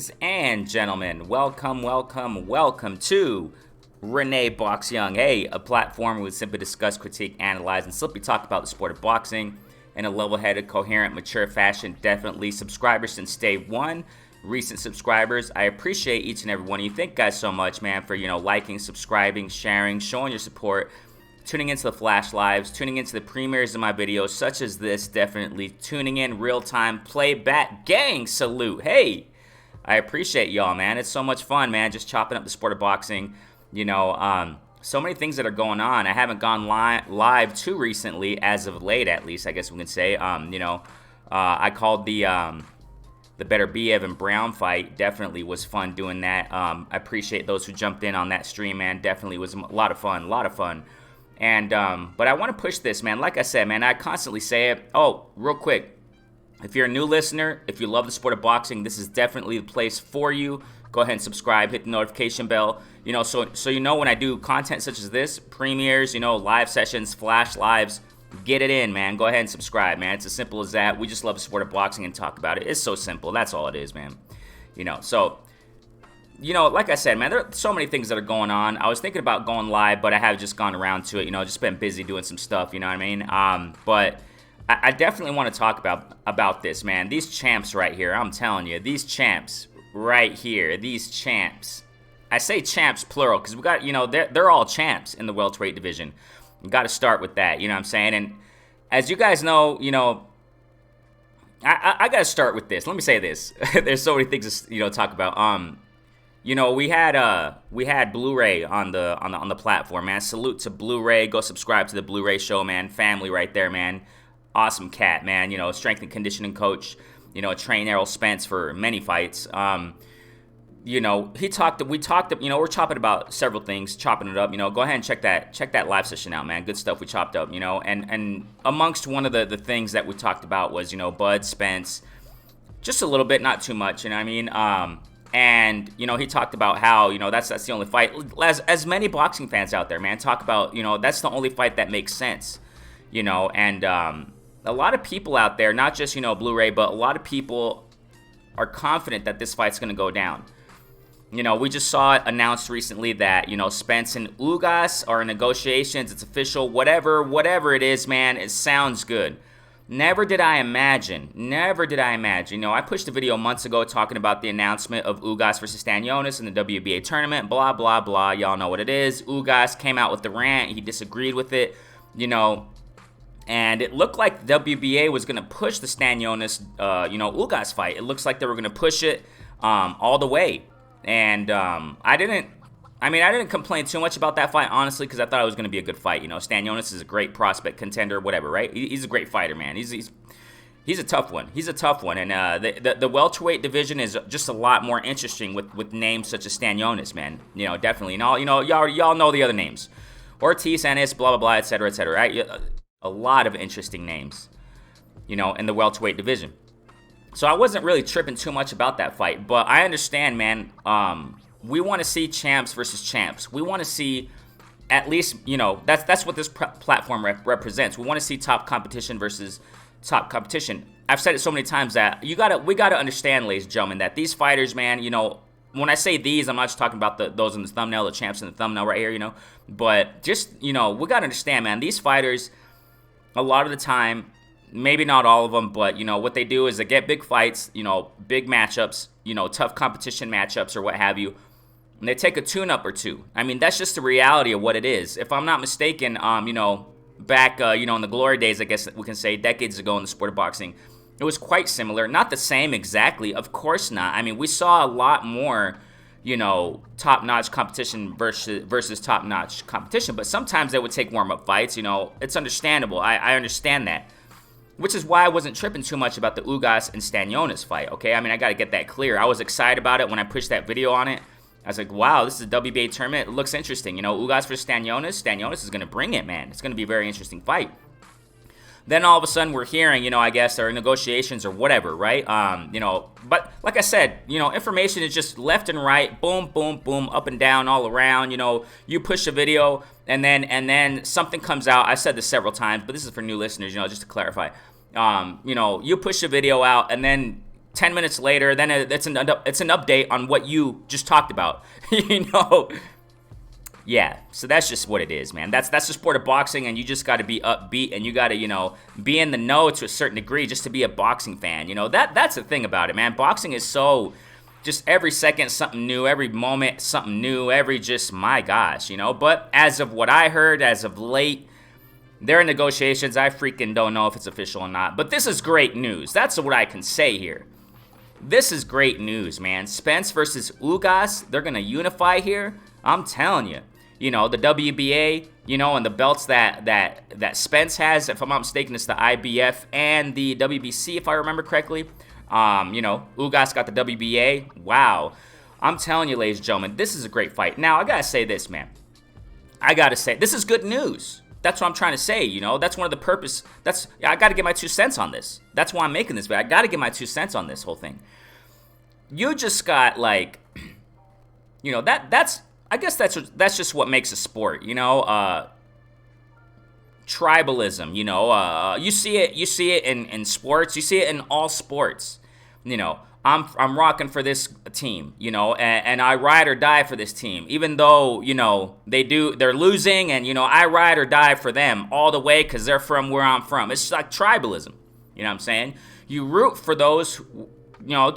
Ladies and gentlemen, welcome to Renee Box Young, a platform where we simply discuss, critique, analyze, and simply talk about the sport of boxing in a level-headed, coherent, mature fashion. Definitely subscribers since day one. Recent subscribers, I appreciate each and every one of you. Thank you guys so much, man, for liking, subscribing, sharing, showing your support, tuning into the flash lives, tuning into the premieres of my videos such as this. Definitely tuning in real time, playback, gang salute. Hey, I appreciate y'all, man. It's so much fun, man, just chopping up the sport of boxing. So many things that are going on. I haven't gone live too recently, as of late, at least, I guess we can say. I called the Better Be Evan Brown fight. Definitely was fun doing that. I appreciate those who jumped in on that stream, man. Definitely was a lot of fun. And but I want to push this, man. Like I said, man, I constantly say it. Oh, real quick. If you're a new listener, if you love the sport of boxing, this is definitely the place for you. Go ahead and subscribe, hit the notification bell. So you know when I do content such as this, premieres, live sessions, flash lives, get it in, man. Go ahead and subscribe, man. It's as simple as that. We just love the sport of boxing and talk about it. It's so simple. That's all it is, man. Like I said, man, there are so many things that are going on. I was thinking about going live, but I have just gone around to it. Just been busy doing some stuff, you know what I mean? But I definitely want to talk about this, man. These champs right here, I'm telling you, these champs right here, these champs. I say champs plural because we got, they're all champs in the welterweight division. We got to start with that, you know what I'm saying? And as you guys know, I got to start with this. Let me say this. There's so many things to talk about. We had Blu-ray on the platform, man. Salute to Blu-ray. Go subscribe to the Blu-ray show, man. Family right there, man. Awesome cat, man. Strength and conditioning coach. Trained Errol Spence for many fights. We talked. We're chopping about several things, chopping it up. Go ahead and check that live session out, man. Good stuff we chopped up. And amongst one of the things that we talked about was Bud Spence, just a little bit, not too much. You know what I mean? And he talked about how that's the only fight. As many boxing fans out there, man, talk about that's the only fight that makes sense. And a lot of people out there, not just Blu-ray, but a lot of people are confident that this fight's gonna go down. We just saw it announced recently that Spence and Ugas are in negotiations. It's official. Whatever it is, man, it sounds good. Never did I imagine. I pushed a video months ago talking about the announcement of Ugas versus Stanionis in the WBA tournament. Blah blah blah. Y'all know what it is. Ugas came out with the rant. He disagreed with it. And it looked like WBA was going to push the Stanionis, Ugas fight. It looks like they were going to push it all the way. And I didn't complain too much about that fight, honestly, because I thought it was going to be a good fight. Stanionis is a great prospect, contender, whatever, right? He's a great fighter, man. He's a tough one. And the welterweight division is just a lot more interesting with names such as Stanionis, man. Definitely. And all, y'all know the other names. Ortiz, Ennis, blah, blah, blah, et cetera, right? A lot of interesting names, in the welterweight division. So I wasn't really tripping too much about that fight, but I understand, man. We want to see champs versus champs. We want to see at least, that's what this platform represents. We want to see top competition versus top competition. I've said it so many times that we gotta understand, ladies and gentlemen, that these fighters, man, when I say these, I'm not just talking about those in the thumbnail, the champs in the thumbnail right here, but just, we gotta understand, man, these fighters, a lot of the time, maybe not all of them, but, what they do is they get big fights, big matchups, tough competition matchups or what have you, and they take a tune-up or two. I mean, that's just the reality of what it is. If I'm not mistaken, back, in the glory days, I guess we can say, decades ago in the sport of boxing, it was quite similar. Not the same exactly, of course not. I mean, we saw a lot more, top-notch competition versus top-notch competition. But sometimes they would take warm-up fights. It's understandable. I understand that. Which is why I wasn't tripping too much about the Ugas and Stanionis fight, okay? I mean, I got to get that clear. I was excited about it when I pushed that video on it. I was like, wow, this is a WBA tournament. It looks interesting. Ugas versus Stanionis. Stanionis is going to bring it, man. It's going to be a very interesting fight. Then all of a sudden we're hearing, I guess, there are negotiations or whatever, right? But like I said, information is just left and right, boom, boom, boom, up and down, all around. You push a video and then something comes out. I said this several times, but this is for new listeners, just to clarify. You push a video out and then 10 minutes later, then it's an update on what you just talked about. You know? Yeah, so that's just what it is, man. That's the sport of boxing, and you just got to be upbeat, and you got to, you know, be in the know to a certain degree just to be a boxing fan. You know, that's the thing about it, man. Boxing is so just every second something new, every moment something new, my gosh, you know. But as of what I heard, as of late, they're in negotiations. I freaking don't know if it's official or not. But this is great news. That's what I can say here. This is great news, man. Spence versus Ugas, they're going to unify here. I'm telling you. You know, the WBA, you know, and the belts that Spence has, if I'm not mistaken, it's the IBF and the WBC, if I remember correctly. You know, Ugas got the WBA. Wow. I'm telling you, ladies and gentlemen, this is a great fight. Now, I got to say this, man. This is good news. That's what I'm trying to say, you know. That's one of the purpose. I got to get my 2 cents on this. That's why I'm making this, but I got to get my 2 cents on this whole thing. You just got, like, you know, I guess that's just what makes a sport, you know. Tribalism, you know. You see it in sports. You see it in all sports. You know, I'm rocking for this team, you know, and I ride or die for this team, even though, you know, they're losing, and, you know, I ride or die for them all the way because they're from where I'm from. It's like tribalism, you know what I'm saying? You root for those, you know,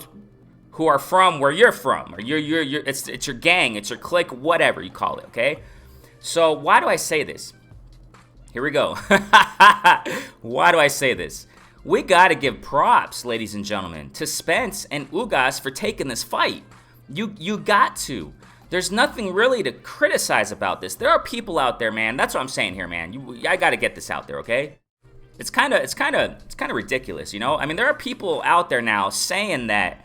who are from where you're from, or it's your gang, it's your clique, whatever you call it, okay? So why do I say this? Here we go. Why do I say this? We got to give props, ladies and gentlemen, to Spence and Ugas for taking this fight. You got to. There's nothing really to criticize about this. There are people out there, man. That's what I'm saying here, man. I got to get this out there, okay? It's kind of ridiculous, you know? I mean, there are people out there now saying that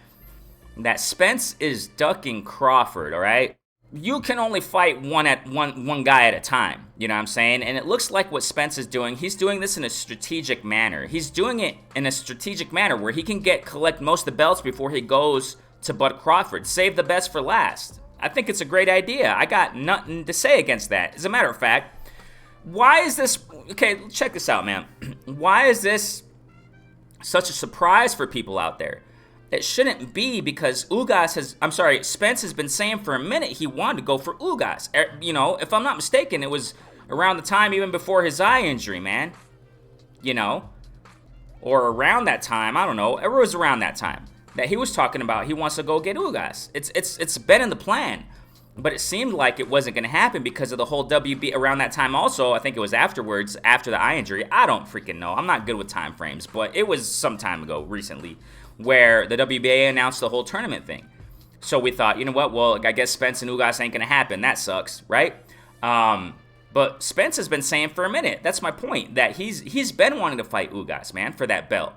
Spence is ducking Crawford, all right? You can only fight one guy at a time, you know what I'm saying? And it looks like what Spence is doing, he's doing this in a strategic manner. He's doing it in a strategic manner where he can collect most of the belts before he goes to Bud Crawford. Save the best for last. I think it's a great idea. I got nothing to say against that. As a matter of fact, why is this... Okay, check this out, man. Why is this such a surprise for people out there? It shouldn't be, because Spence has been saying for a minute he wanted to go for Ugas. You know, if I'm not mistaken, it was around the time even before his eye injury, man. You know? Or around that time, I don't know. It was around that time that he was talking about he wants to go get Ugas. It's been in the plan. But it seemed like it wasn't going to happen because of the whole WB around that time also. I think it was afterwards, after the eye injury. I don't freaking know. I'm not good with time frames, but it was some time ago, recently, where the WBA announced the whole tournament thing. So we thought, you know what, well, I guess Spence and Ugas ain't going to happen. That sucks, right? But Spence has been saying for a minute, that's my point, that he's been wanting to fight Ugas, man, for that belt.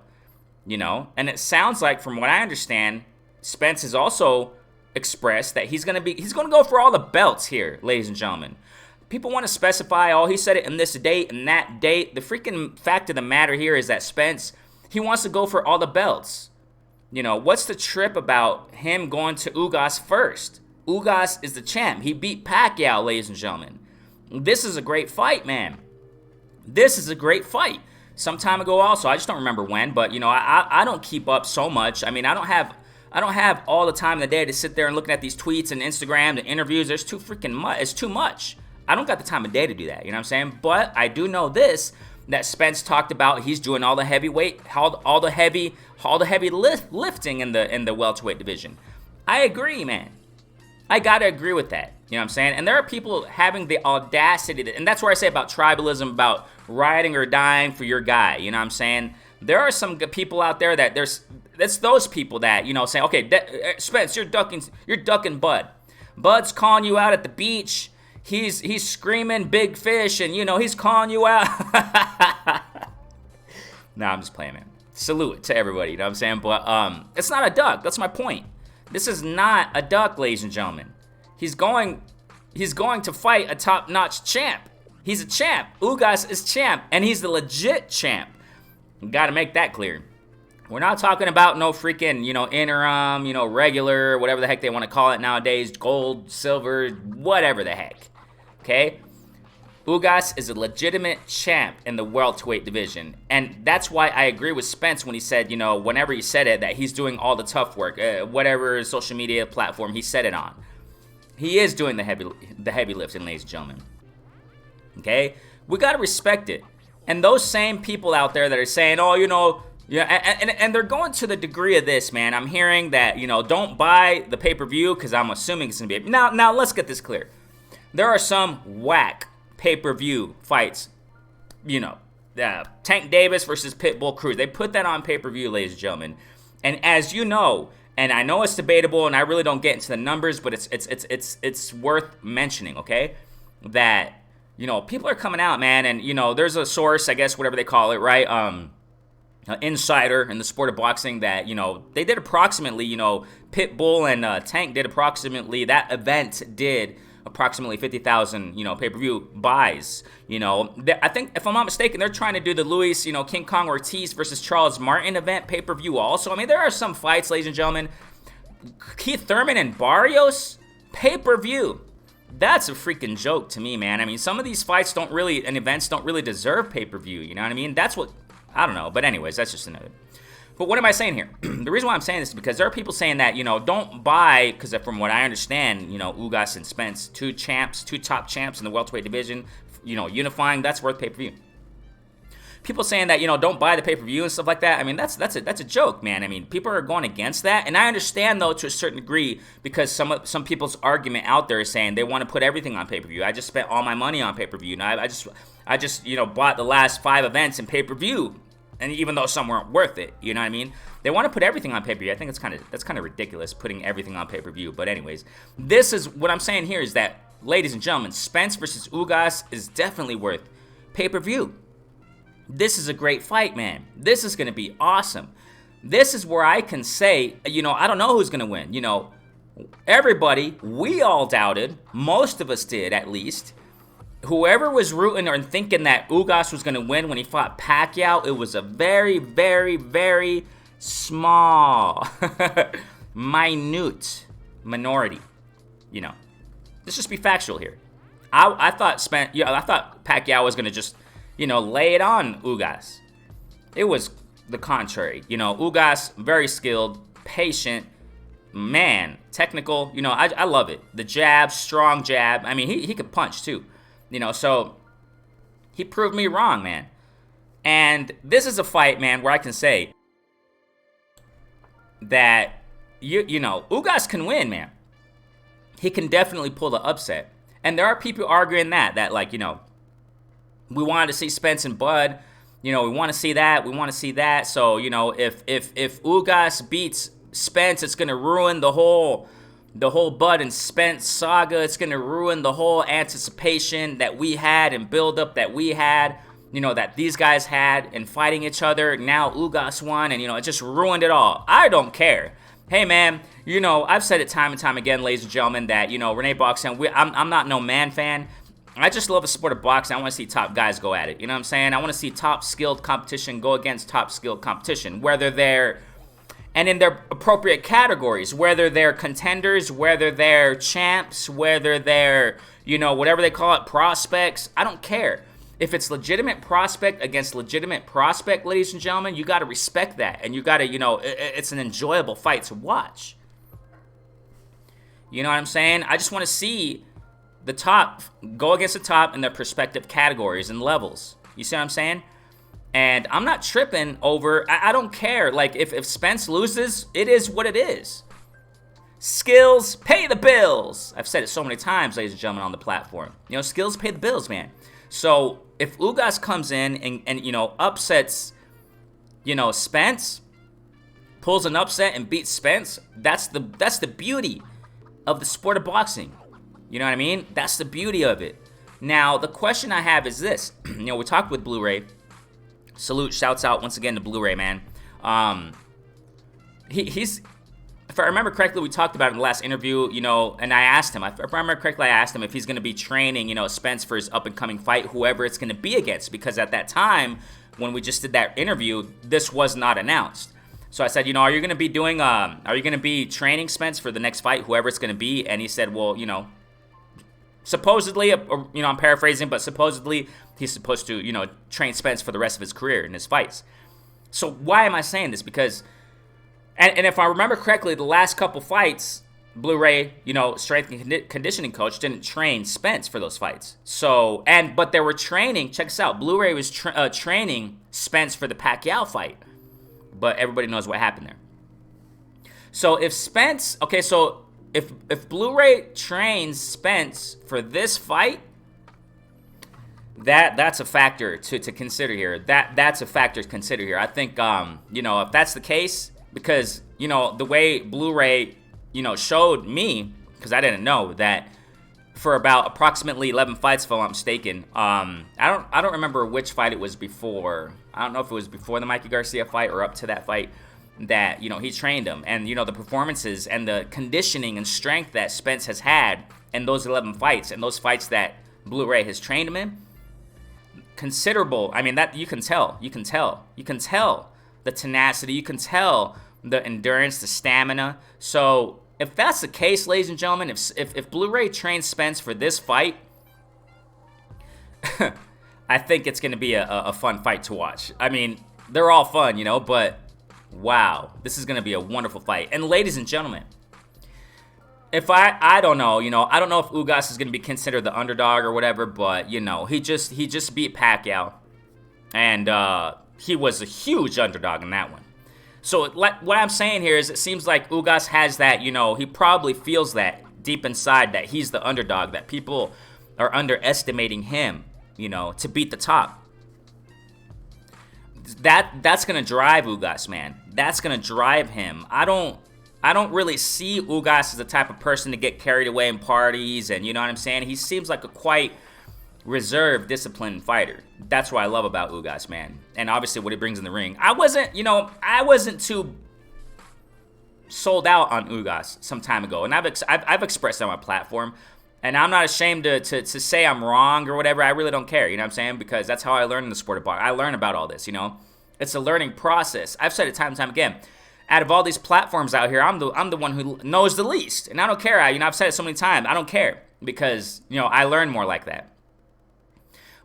You know? And it sounds like, from what I understand, Spence has also expressed that he's going to go for all the belts here, ladies and gentlemen. People want to specify, oh, he said it in this date and that date. The freaking fact of the matter here is that Spence, he wants to go for all the belts. You know, what's the trip about him going to Ugas first? Ugas is the champ. He beat Pacquiao, ladies and gentlemen. This is a great fight, man. This is a great fight. Some time ago also, I just don't remember when, but, you know, I don't keep up so much. I mean, I don't have all the time in the day to sit there and looking at these tweets and Instagram and interviews. There's too freaking much. It's too much. I don't got the time of day to do that, you know what I'm saying? But I do know this, that Spence talked about he's doing all the heavyweight, all the heavy lifting in the welterweight division. I agree, man. I gotta agree with that. You know what I'm saying? And there are people having the audacity, and that's where I say about tribalism, about riding or dying for your guy. You know what I'm saying? There are some people out there that's those people that, you know, saying, okay, Spence, you're ducking Bud. Bud's calling you out at the beach. He's screaming big fish, and, you know, he's calling you out. Nah, I'm just playing, man. Salute to everybody, you know what I'm saying? But it's not a duck. That's my point. This is not a duck, ladies and gentlemen. He's going to fight a top-notch champ. He's a champ. Ugas is champ, and he's the legit champ. You gotta make that clear. We're not talking about no freaking, you know, interim, you know, regular, whatever the heck they want to call it nowadays, gold, silver, whatever the heck. Okay? Ugas is a legitimate champ in the welterweight division. And that's why I agree with Spence when he said, you know, whenever he said it, that he's doing all the tough work. Whatever social media platform he said it on. He is doing the heavy lifting, ladies and gentlemen. Okay? We got to respect it. And those same people out there that are saying, oh, you know, yeah, and they're going to the degree of this, man. I'm hearing that, you know, don't buy the pay-per-view because I'm assuming it's going to be... Now, let's get this clear. There are some whack pay-per-view fights, you know, Tank Davis versus Pitbull Cruz. They put that on pay-per-view, ladies and gentlemen. And as you know, and I know it's debatable, and I really don't get into the numbers, but it's worth mentioning, okay? That, you know, people are coming out, man, and, you know, there's a source, I guess, whatever they call it, right? Insider in the sport of boxing that, you know, they did approximately, you know, Pitbull and Tank did approximately, that event did approximately 50,000, you know, pay-per-view buys. You know, I think, if I'm not mistaken, they're trying to do the Luis, you know, King Kong Ortiz versus Charles Martin event pay-per-view also. I mean, there are some fights, ladies and gentlemen. Keith Thurman and Barrios pay-per-view. That's a freaking joke to me, man. I mean, some of these fights don't really, and events don't really deserve pay-per-view, you know what I mean? That's what, I don't know, but anyways, that's just another. But what am I saying here? The reason why I'm saying this is because there are people saying that, you know, don't buy, because from what I understand, you know, Ugas and Spence, two top champs in the welterweight division, you know, unifying, that's worth pay-per-view. People saying that, you know, don't buy the pay-per-view and stuff like that. I mean, that's a joke, man. I mean, people are going against that, and I understand though to a certain degree because some people's argument out there is saying they want to put everything on pay-per-view. I just spent all my money on pay-per-view, and I just you know bought the last 5 events in pay-per-view. And even though some weren't worth it, you know what I mean? They want to put everything on pay-per-view. I think that's kind of ridiculous, putting everything on pay-per-view. But anyways, this is what I'm saying here is that, ladies and gentlemen, Spence versus Ugas is definitely worth pay-per-view. This is a great fight, man. This is going to be awesome. This is where I can say, you know, I don't know who's going to win. You know, everybody, we all doubted. Most of us did, at least. Whoever was rooting or thinking that Ugas was going to win when he fought Pacquiao, it was a very, very, very small, minute minority. You know, let's just be factual here. I thought Pacquiao was going to just, you know, lay it on Ugas. It was the contrary. You know, Ugas, very skilled, patient, man, technical. You know, I love it. The jab, strong jab. I mean, he could punch too. You know, so he proved me wrong, man. And this is a fight, man, where I can say that, you know, Ugas can win, man. He can definitely pull the upset. And there are people arguing that like, you know, we wanted to see Spence and Bud. You know, we want to see that. So, you know, if Ugas beats Spence, it's going to ruin the whole Bud and Spence saga. It's going to ruin the whole anticipation that we had and build-up that we had, you know, that these guys had in fighting each other. Now Ugas won, and, you know, it just ruined it all. I don't care. Hey, man, you know, I've said it time and time again, ladies and gentlemen, that, you know, Renee Boxing, I'm not no man fan. I just love the sport of boxing. I want to see top guys go at it. You know what I'm saying? I want to see top skilled competition go against top skilled competition, whether they're and in their appropriate categories, whether they're contenders, whether they're champs, whether they're, you know, whatever they call it, prospects. I don't care. If it's legitimate prospect against legitimate prospect, ladies and gentlemen, you got to respect that. And you got to, you know, it's an enjoyable fight to watch. You know what I'm saying? I just want to see the top go against the top in their respective categories and levels. You see what I'm saying? And I'm not tripping over, I don't care. Like, if Spence loses, it is what it is. Skills pay the bills. I've said it so many times, ladies and gentlemen, on the platform. You know, skills pay the bills, man. So, if Ugas comes in and you know, upsets, you know, Spence, pulls an upset and beats Spence, that's the beauty of the sport of boxing. You know what I mean? That's the beauty of it. Now, the question I have is this. You know, we talked with Blu-ray. Salute, shouts out once again to Blu-ray, man. He's, if I remember correctly, we talked about it in the last interview, you know, and I asked him, if I remember correctly, I asked him if he's going to be training, you know, Spence for his up-and-coming fight, whoever it's going to be against, because at that time, when we just did that interview, this was not announced. So I said, you know, are you going to be training Spence for the next fight, whoever it's going to be? And he said, well, you know, Supposedly, I'm paraphrasing, but supposedly he's supposed to, train Spence for the rest of his career in his fights. So why am I saying this? Because, and if I remember correctly, the last couple fights, Blu-ray, strength and conditioning coach didn't train Spence for those fights. So, but they were training, check this out, Blu-ray was training Spence for the Pacquiao fight. But everybody knows what happened there. So if Spence, if Blu-ray trains Spence for this fight, that's a factor to consider here. That's a factor to consider here. I think, if that's the case, because, the way Blu-ray, showed me, because I didn't know, that for about approximately 11 fights, if I'm not mistaken, I don't remember which fight it was before. I don't know if it was before the Mikey Garcia fight or up to that fight, that, he trained him. And, the performances and the conditioning and strength that Spence has had in those 11 fights, and those fights that Blu-ray has trained him in, considerable. I mean, that you can tell the tenacity, you can tell the endurance, the stamina. So if that's the case, ladies and gentlemen, if Blu-ray trains Spence for this fight, I think it's going to be a fun fight to watch. I mean, they're all fun, but wow, this is going to be a wonderful fight. And ladies and gentlemen, if I don't know, I don't know if Ugas is going to be considered the underdog or whatever, but, he just beat Pacquiao, and he was a huge underdog in that one. So what I'm saying here is, it seems like Ugas has that, he probably feels that deep inside, that he's the underdog, that people are underestimating him, to beat the top. That's going to drive Ugas, man. That's going to drive him. I don't really see Ugas as the type of person to get carried away in parties, and you know what I'm saying? He seems like a quite reserved, disciplined fighter. That's what I love about Ugas, man. And obviously what he brings in the ring. I wasn't too sold out on Ugas some time ago, and I've expressed that on my platform, and I'm not ashamed to say I'm wrong or whatever. I really don't care, you know what I'm saying? Because that's how I learn in the sport of boxing. I learn about all this, It's a learning process. I've said it time and time again. Out of all these platforms out here, I'm the one who knows the least, and I don't care. I've said it so many times. I don't care, because I learn more like that.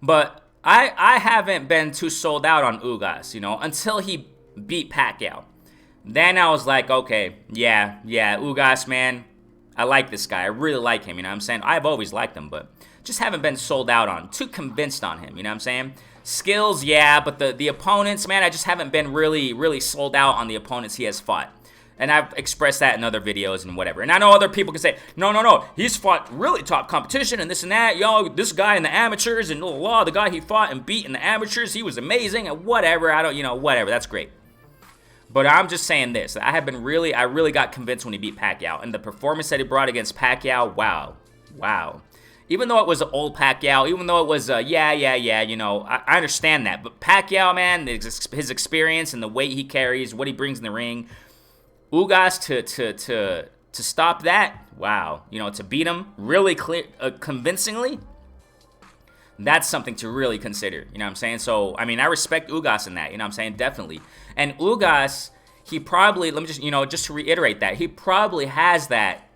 But I haven't been too sold out on Ugas, until he beat Pacquiao. Then I was like, okay, yeah, Ugas, man, I like this guy. I really like him, you know what I'm saying? I've always liked him, but just haven't been sold out on, too convinced on him, you know what I'm saying? Skills, yeah, but the opponents, man, I just haven't been really sold out on the opponents he has fought. And I've expressed that in other videos and whatever. And I know other people can say, no, he's fought really top competition and this and that. This guy in the amateurs and the guy he fought and beat in the amateurs, he was amazing and whatever. Whatever, that's great. But I'm just saying this. I really got convinced when he beat Pacquiao. And the performance that he brought against Pacquiao, wow. Even though it was an old Pacquiao, even though it was, I understand that. But Pacquiao, man, his experience and the weight he carries, what he brings in the ring, Ugas to stop that, wow. To beat him really convincingly, that's something to really consider, you know what I'm saying? So, I respect Ugas in that, you know what I'm saying? Definitely. And Ugas, he probably, let me just to reiterate that, he probably has that,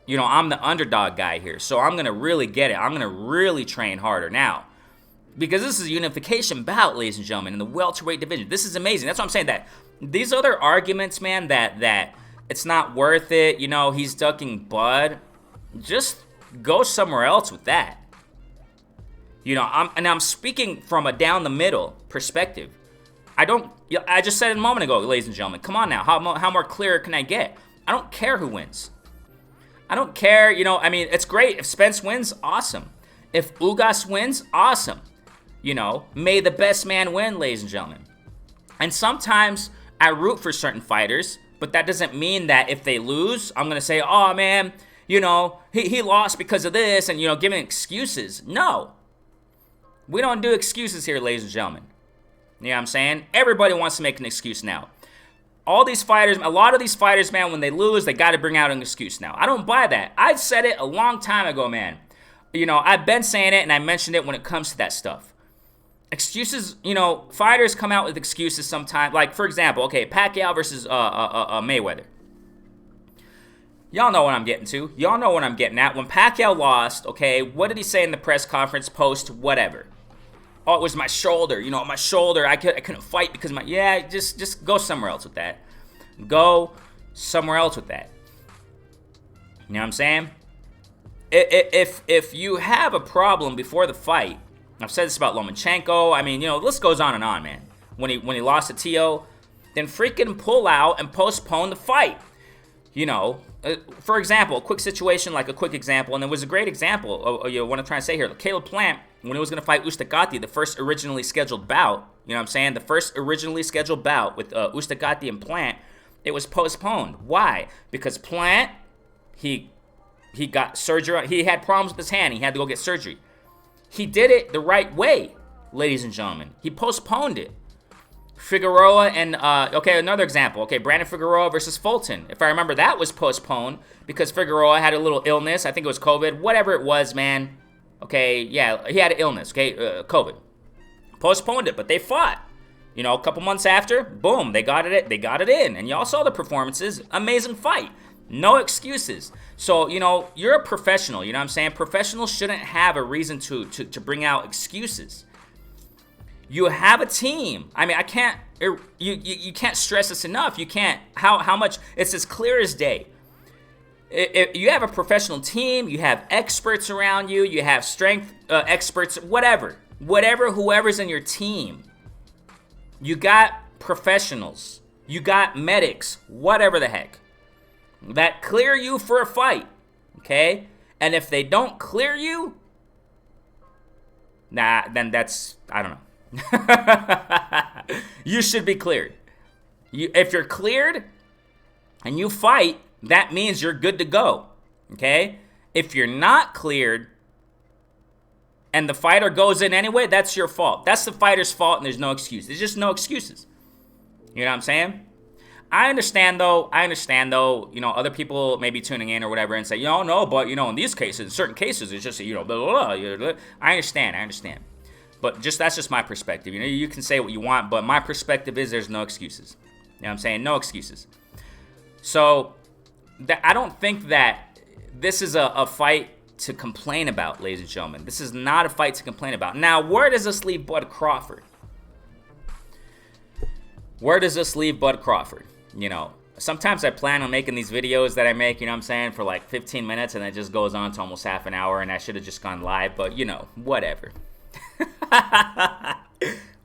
I'm the underdog guy here, so I'm going to really get it. I'm going to really train harder now. Because this is a unification bout, ladies and gentlemen, in the welterweight division. This is amazing. That's what I'm saying, that these other arguments, man, that it's not worth it, he's ducking Bud, just go somewhere else with that. I'm speaking from a down the middle perspective. I just said it a moment ago, ladies and gentlemen. Come on now, how more clear can I get? I don't care who wins. I don't care, it's great. If Spence wins, awesome. If Ugas wins, awesome. May the best man win, ladies and gentlemen. And sometimes I root for certain fighters, but that doesn't mean that if they lose, I'm going to say, oh, man, he lost because of this, and, giving excuses. No. We don't do excuses here, ladies and gentlemen. You know what I'm saying? Everybody wants to make an excuse now. All these fighters, a lot of these fighters, man, when they lose, they got to bring out an excuse now. I don't buy that. I said it a long time ago, man. I've been saying it, and I mentioned it when it comes to that stuff. Excuses, fighters come out with excuses sometimes. Like, for example, okay, Pacquiao versus Mayweather. Y'all know what I'm getting to. Y'all know what I'm getting at. When Pacquiao lost, okay, what did he say in the press conference post? Whatever. Oh, it was my shoulder. You know, my shoulder. I couldn't fight because my... Yeah, just go somewhere else with that. Go somewhere else with that. You know what I'm saying? If you have a problem before the fight, I've said this about Lomachenko. I mean, you know, the list goes on and on, man. When he lost to Tio, then freaking pull out and postpone the fight. You know, for example, a quick example, and it was a great example of what I'm trying to say here. Caleb Plant, when he was going to fight Ustagati, the first originally scheduled bout, you know what I'm saying? The first originally scheduled bout with Ustagati and Plant, it was postponed. Why? Because Plant, he got surgery. He had problems with his hand. He had to go get surgery. He did it the right way, ladies and gentlemen. He postponed it. Figueroa and, okay, another example. Okay, Brandon Figueroa versus Fulton. If I remember, that was postponed because Figueroa had a little illness. I think it was COVID. Whatever it was, man. Okay, yeah, he had an illness, okay, COVID. Postponed it, but they fought. You know, a couple months after, boom, they got it in. And y'all saw the performances. Amazing fight. No excuses. So, you know, you're a professional, you know what I'm saying? Professionals shouldn't have a reason to bring out excuses. You have a team. I mean, you can't stress this enough. You can't, how much, it's as clear as day. If you have a professional team, you have experts around you, you have strength experts, whoever's in your team. You got professionals, you got medics, whatever the heck, that clear you for a fight, okay? And if they don't clear you, then that's, I don't know. You should be cleared. If you're cleared and you fight, that means you're good to go, okay? If you're not cleared and the fighter goes in anyway, that's your fault. That's the fighter's fault, and there's no excuse. There's just no excuses. You know what I'm saying? I understand though, you know, other people may be tuning in or whatever and say, no, but, you know, in these cases, in certain cases, it's just, you know, blah, blah, blah. I understand. But that's just my perspective. You know, you can say what you want, but my perspective is there's no excuses. You know what I'm saying? No excuses. So, I don't think that this is a fight to complain about, ladies and gentlemen. This is not a fight to complain about. Now, where does this leave Bud Crawford? You know, sometimes I plan on making these videos that I make, you know what I'm saying, for like 15 minutes, and it just goes on to almost half an hour, and I should have just gone live, but, you know, whatever.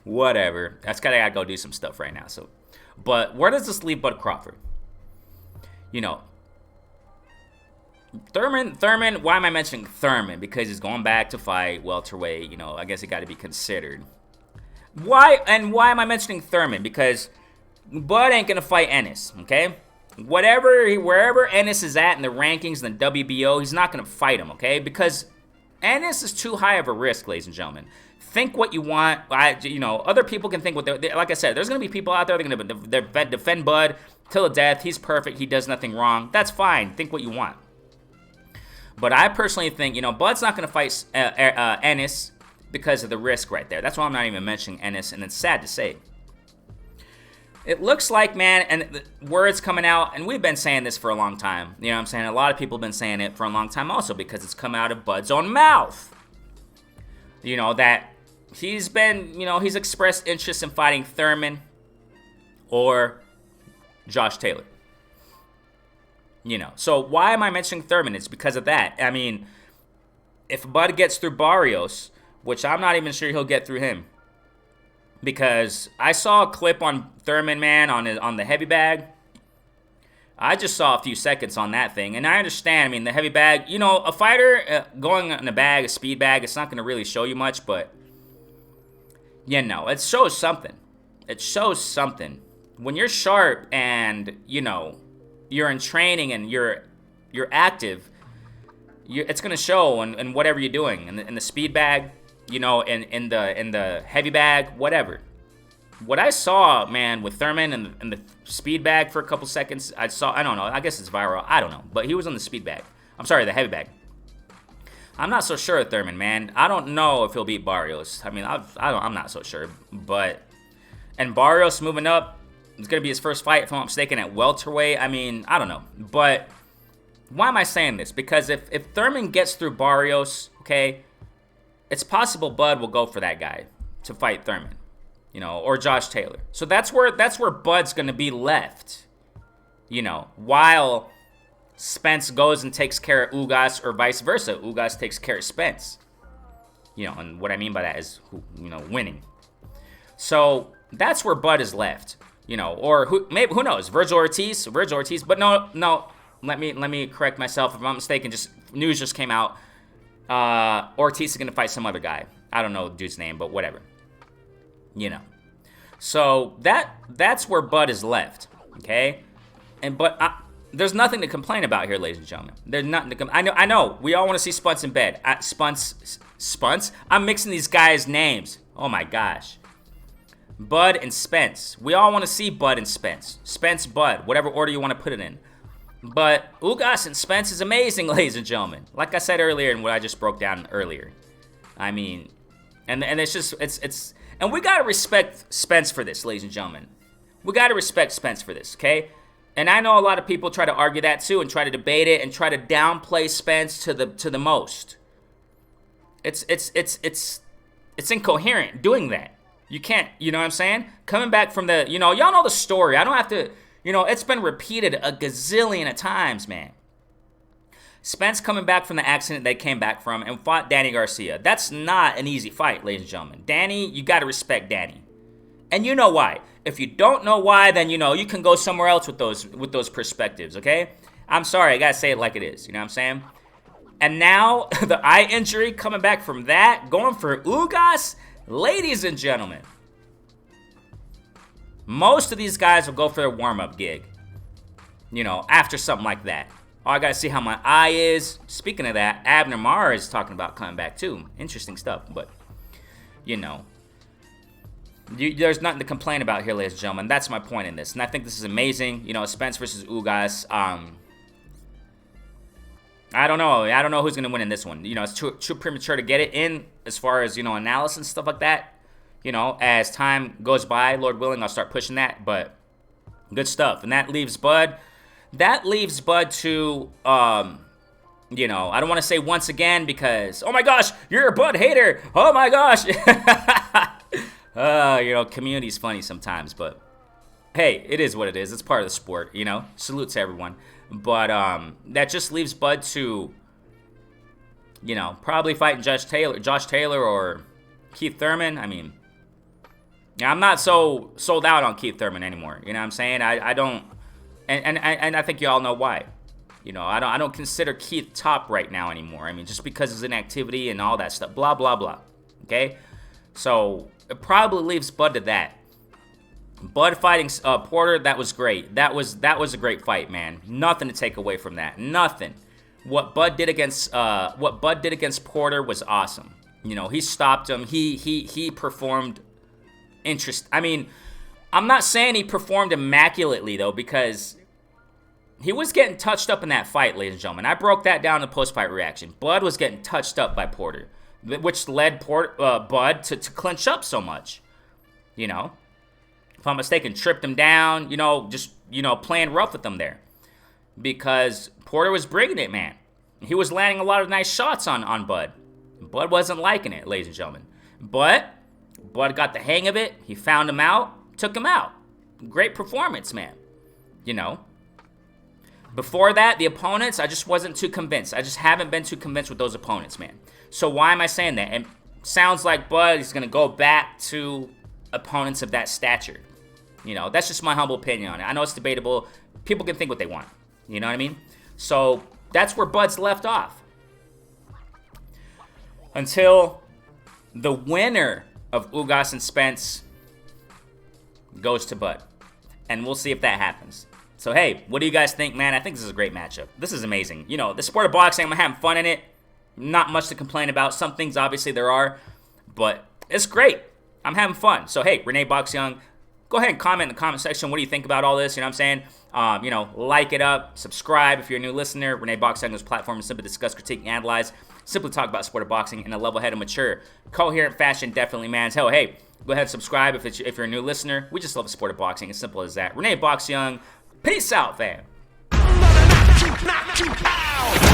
Whatever. That's kind of gotta go do some stuff right now. So, but where does this leave Bud Crawford? You know, Thurman. Why am I mentioning Thurman? Because he's going back to fight welterweight. You know, I guess it got to be considered. Why am I mentioning Thurman? Because Bud ain't gonna fight Ennis. Okay, wherever Ennis is at in the rankings in the WBO, he's not gonna fight him. Okay, because Ennis is too high of a risk, ladies and gentlemen. Think what you want. You know, other people can think what they like I said, there's going to be people out there that are going to defend Bud till the death. He's perfect. He does nothing wrong. That's fine. Think what you want. But I personally think, you know, Bud's not going to fight Ennis because of the risk right there. That's why I'm not even mentioning Ennis, and it's sad to say. It looks like, man, and the words coming out, and we've been saying this for a long time. You know what I'm saying? A lot of people have been saying it for a long time also because it's come out of Bud's own mouth. You know, that he's expressed interest in fighting Thurman or Josh Taylor. You know, so why am I mentioning Thurman? It's because of that. I mean, if Bud gets through Barrios, which I'm not even sure he'll get through him, because I saw a clip on Thurman, man, on the heavy bag. I just saw a few seconds on that thing, and I understand. I mean, the heavy bag, you know, a fighter going in a bag, a speed bag, it's not going to really show you much, but, you know, it shows something. It shows something. When you're sharp and, you know, you're in training and you're active, it's going to show in whatever you're doing, in the speed bag, you know, in the heavy bag, whatever. What I saw, man, with Thurman and the speed bag for a couple seconds, I don't know, I guess it's viral, I don't know, but he was on the speed bag. I'm sorry, the heavy bag. I'm not so sure of Thurman, man. I don't know if he'll beat Barrios. I mean, I'm not so sure, but, and Barrios moving up, it's going to be his first fight, if I'm not mistaken, at welterweight. I mean, I don't know, but Why am I saying this? Because if Thurman gets through Barrios, okay, it's possible Bud will go for that guy to fight Thurman, or Josh Taylor. So that's where Bud's going to be left, while Spence goes and takes care of Ugas, or vice versa. Ugas takes care of Spence. And what I mean by that is, winning. So that's where Bud is left, or who knows? Virgil Ortiz, but no. Let me correct myself if I'm mistaken. News just came out. Ortiz is gonna fight some other guy. I don't know the dude's name, but whatever. So that's where Bud is left. Okay, but there's nothing to complain about here, ladies and gentlemen. There's nothing to I know. We all want to see Spence in bed. Spence. I'm mixing these guys' names. Oh my gosh. Bud and Spence. We all want to see Bud and Spence. Spence, Bud, whatever order you want to put it in. But Ugas and Spence is amazing, ladies and gentlemen. Like I said earlier and what I just broke down earlier. I mean, and it's just, it's, and we got to respect Spence for this, ladies and gentlemen. We got to respect Spence for this, okay? And I know a lot of people try to argue that too and try to debate it and try to downplay Spence to the most. It's incoherent doing that. You can't, you know what I'm saying? Coming back from the, y'all know the story. I don't have to, it's been repeated a gazillion of times, man. Spence coming back from the accident they came back from and fought Danny Garcia. That's not an easy fight, ladies and gentlemen. Danny, you got to respect Danny. And you know why. If you don't know why, then, you can go somewhere else with those perspectives, okay? I'm sorry, I got to say it like it is. You know what I'm saying? And now, the eye injury coming back from that, going for Ugas, ladies and gentlemen. Most of these guys will go for their warm-up gig, after something like that. Oh, I got to see how my eye is. Speaking of that, Abner Maher is talking about coming back too. Interesting stuff, but, there's nothing to complain about here, ladies and gentlemen. That's my point in this. And I think this is amazing. Spence versus Ugas. I don't know who's going to win in this one. It's too premature to get it in as far as, analysis and stuff like that. As time goes by, Lord willing, I'll start pushing that. But good stuff. And that leaves Bud to, I don't want to say once again because, oh my gosh, you're a Bud hater. Oh my gosh. Community's funny sometimes, but hey, it is what it is. It's part of the sport, Salute to everyone. But that just leaves Bud to, probably fighting Josh Taylor or Keith Thurman. I mean, I'm not so sold out on Keith Thurman anymore. You know what I'm saying? I don't, and I think you all know why. I don't consider Keith top right now anymore. I mean, just because his inactivity and all that stuff, blah blah blah. Okay, so it probably leaves Bud to that. Bud fighting Porter, that was great. That was a great fight, man. Nothing to take away from that. Nothing. What Bud did against Porter was awesome. He stopped him. He performed I mean, I'm not saying he performed immaculately though, because he was getting touched up in that fight, ladies and gentlemen. I broke that down in the post-fight reaction. Bud was getting touched up by Porter, which led Bud to clinch up so much. If I'm mistaken, tripped him down, just, playing rough with him there. Because Porter was bringing it, man. He was landing a lot of nice shots on Bud. Bud wasn't liking it, ladies and gentlemen. But Bud got the hang of it. He found him out, took him out. Great performance, man. Before that, the opponents, I just wasn't too convinced. I just haven't been too convinced with those opponents, man. So why am I saying that? It sounds like Bud is going to go back to opponents of that stature. That's just my humble opinion on it. I know it's debatable. People can think what they want. You know what I mean? So that's where Bud's left off. Until the winner of Ugas and Spence goes to Bud. And we'll see if that happens. So, hey, what do you guys think, man? I think this is a great matchup. This is amazing. The sport of boxing, I'm having fun in it. Not much to complain about. Some things, obviously, there are. But it's great. I'm having fun. So, hey, Renee Boxyoung, go ahead and comment in the comment section. What do you think about all this? You know what I'm saying? Like it up. Subscribe if you're a new listener. Renee Boxyoung's platform is simply discuss, critique, and analyze. Simply talk about sport of boxing in a level-headed, mature, coherent fashion. Definitely, man. So, hey, go ahead and subscribe if you're a new listener. We just love the sport of boxing. As simple as that. Renee Boxyoung. Peace out, fam. Knock you out!